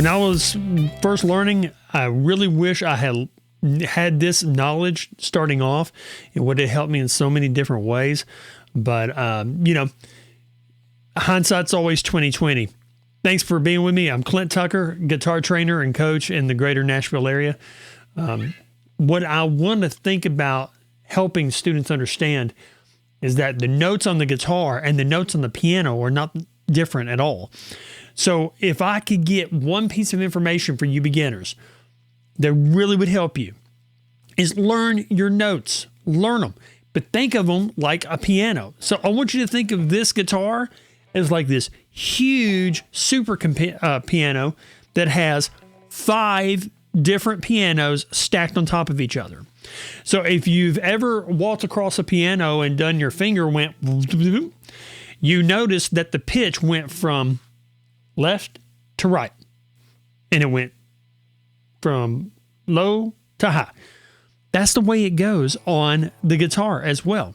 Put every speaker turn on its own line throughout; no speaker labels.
When I was first learning, I really wish I had this knowledge starting off. It would have helped me in so many different ways. But, hindsight's always 20/20. Thanks for being with me. I'm Clint Tucker, guitar trainer and coach in the greater Nashville area. What I want to think about helping students understand is that the notes on the guitar and the notes on the piano are not different at all. So if I could get one piece of information for you beginners that really would help you is learn your notes, learn them, but think of them like a piano. So I want you to think of this guitar as like this huge super piano that has 5 different pianos stacked on top of each other. So if you've ever walked across a piano and done your finger went, you notice that the pitch went from left to right, and it went from low to high. That's the way it goes on the guitar as well.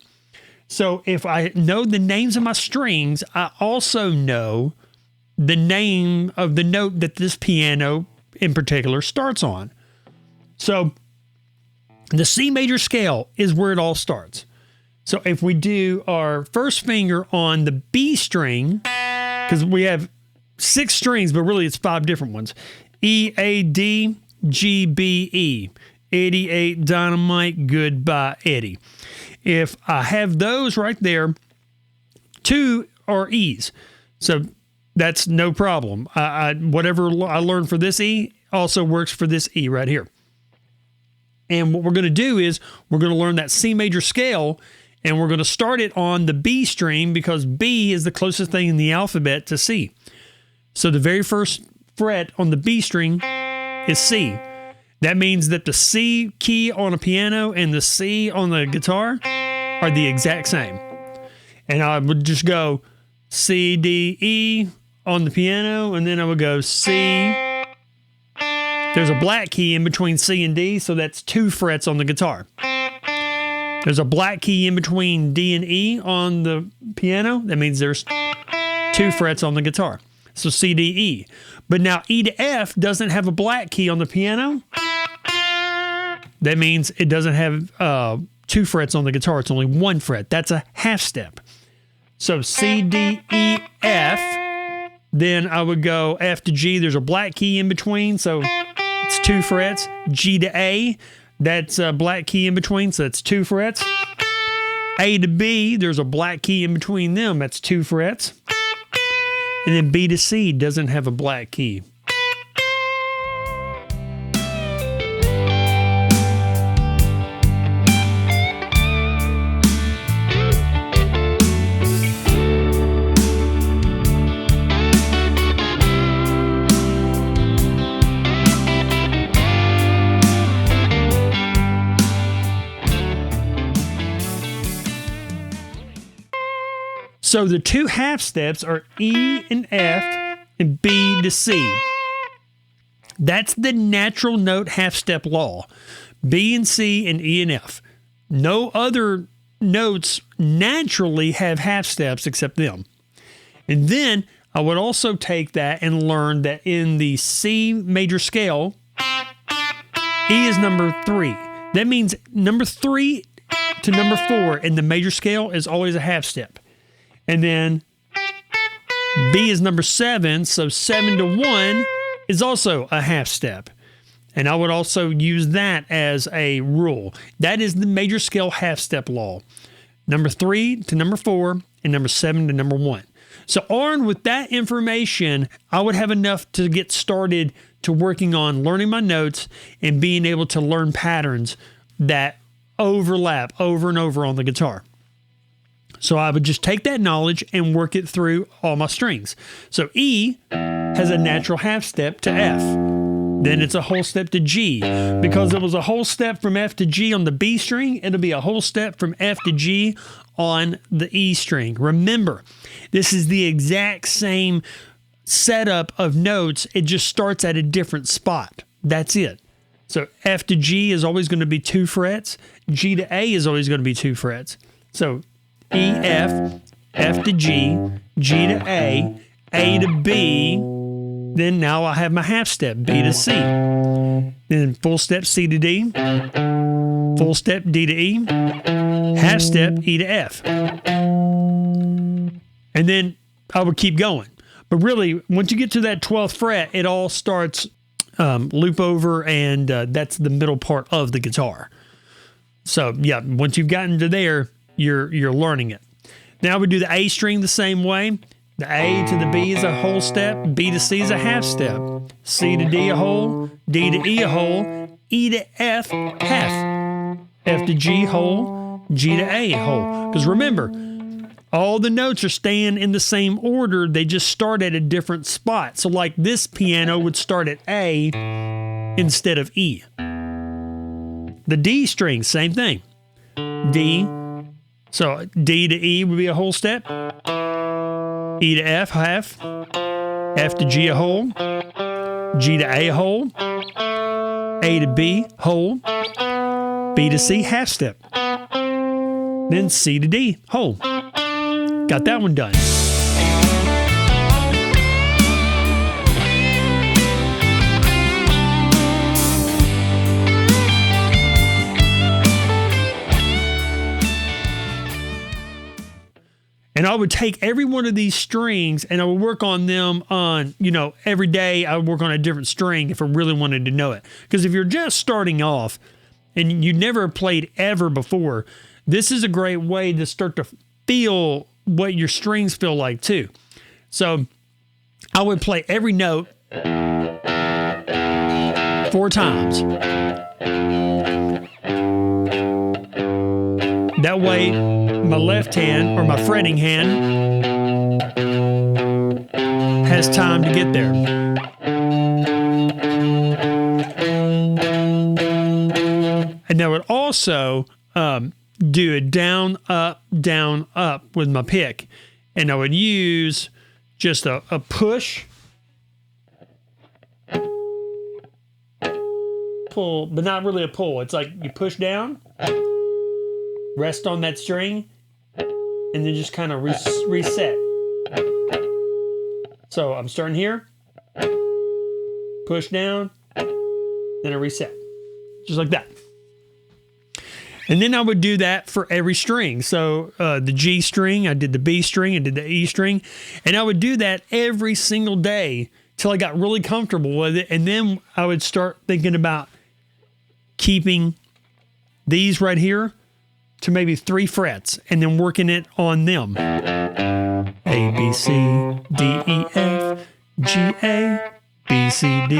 So if I know the names of my strings, I also know the name of the note that this piano in particular starts on. So the C major scale is where it all starts. So if we do our first finger on the B string, because we have 6 strings, but really it's 5 different ones. E, A, D, G, B, E. 88 Dynamite, Goodbye Eddie. If I have those right there, 2 are E's. So that's no problem. Whatever I learned for this E also works for this E right here. And what we're going to do is we're going to learn that C major scale, and we're going to start it on the B string because B is the closest thing in the alphabet to C. So the very first fret on the B string is C. That means that the C key on a piano and the C on the guitar are the exact same. And I would just go C, D, E on the piano, and then I would go C. There's a black key in between C and D, so that's 2 frets on the guitar. There's a black key in between D and E on the piano. That means there's 2 frets on the guitar. So C, D, E. But now E to F doesn't have a black key on the piano. That means it doesn't have 2 frets on the guitar. It's only 1 fret. That's a half step. So C, D, E, F. Then I would go F to G. There's a black key in between, so it's 2 frets. G to A. That's a black key in between, so that's 2 frets. A to B. There's a black key in between them. That's 2 frets. And then B to C doesn't have a black key. So the 2 half steps are E and F and B to C. That's the natural note half step law. B and C and E and F. No other notes naturally have half steps except them. And then I would also take that and learn that in the C major scale, E is number 3. That means number 3 to number 4 in the major scale is always a half step. And then B is number 7, so 7 to 1 is also a half step. And I would also use that as a rule. That is the major scale half step law. Number 3 to number 4 and number 7 to number 1. So armed with that information, I would have enough to get started to working on learning my notes and being able to learn patterns that overlap over and over on the guitar. So I would just take that knowledge and work it through all my strings. So E has a natural half step to F. Then it's a whole step to G. Because it was a whole step from F to G on the B string, it'll be a whole step from F to G on the E string. Remember, this is the exact same setup of notes. It just starts at a different spot. That's it. So F to G is always going to be 2 frets. G to A is always going to be 2 frets. So E, F, F to G, G to A to B, Then now I have my half step, B to C. Then full step, C to D. Full step, D to E. Half step, E to F. And then I would keep going. But really, once you get to that 12th fret, it all starts loop over, and that's the middle part of the guitar. So yeah, once you've gotten to there, you're learning it. Now we do the A string the same way. The A to the B is a whole step, B to C is a half step, C to D a whole, D to E a whole, E to F half, F to G whole, G to A whole. Because remember, all the notes are staying in the same order, they just start at a different spot. So like this piano would start at A instead of E. The D string, same thing. D, so D to E would be a whole step. E to F, half. F to G, a whole. G to A, a whole. A to B, whole. B to C, half step. Then C to D, whole. Got that one done. And I would take every one of these strings and I would work on them on, every day I would work on a different string if I really wanted to know it. Because if you're just starting off and you never played ever before, this is a great way to start to feel what your strings feel like too. So I would play every note 4 times. That way, my left hand, or my fretting hand, has time to get there. And I would also do a down, up with my pick. And I would use just a push, pull, but not really a pull. It's like you push down, rest on that string, and then just kind of reset. So I'm starting here, push down, then I reset. Just like that. And then I would do that for every string. So the G string, I did the B string, I did the E string, and I would do that every single day till I got really comfortable with it. And then I would start thinking about keeping these right here to maybe 3 frets and then working it on them. A, B, C, D, E, F, G, A, B, C, D,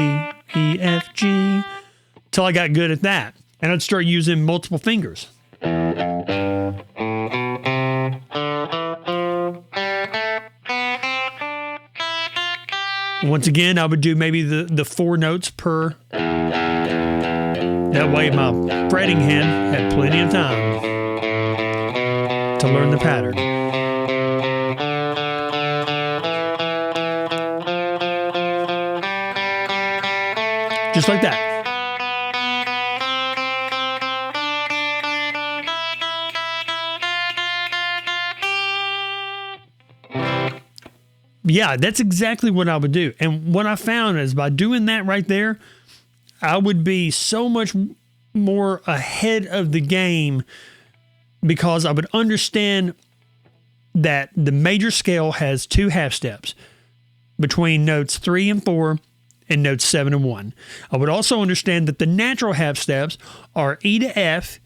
E, F, G, till I got good at that. And I'd start using multiple fingers. Once again, I would do maybe the 4 notes per. That way my fretting hand had plenty of time to learn the pattern. Just like that. Yeah, that's exactly what I would do. And what I found is by doing that right there, I would be so much more ahead of the game because I would understand that the major scale has 2 half steps between notes 3 and 4 and notes 7 and 1. I would also understand that the natural half steps are E to F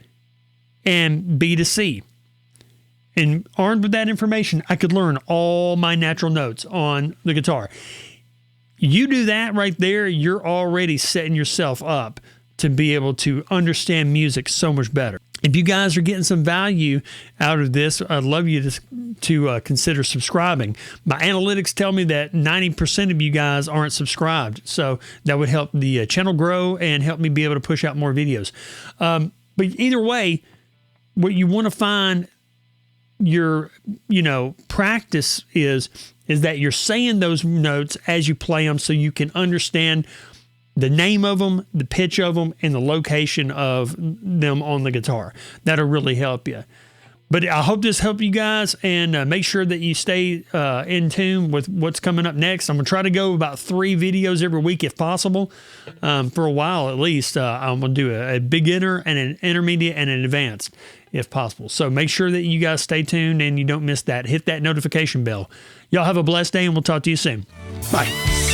and B to C. And armed with that information, I could learn all my natural notes on the guitar. You do that right there, you're already setting yourself up to be able to understand music so much better. If you guys are getting some value out of this, I'd love you to consider subscribing. My analytics tell me that 90% of you guys aren't subscribed, so that would help the channel grow and help me be able to push out more videos. But either way, what you want to find your practice is that you're saying those notes as you play them so you can understand the name of them, the pitch of them, and the location of them on the guitar. That'll really help you. But I hope this helped you guys, and make sure that you stay in tune with what's coming up next. I'm going to try to go about 3 videos every week if possible, for a while at least. I'm going to do a beginner and an intermediate and an advanced if possible. So make sure that you guys stay tuned and you don't miss that. Hit that notification bell. Y'all have a blessed day, and we'll talk to you soon. Bye.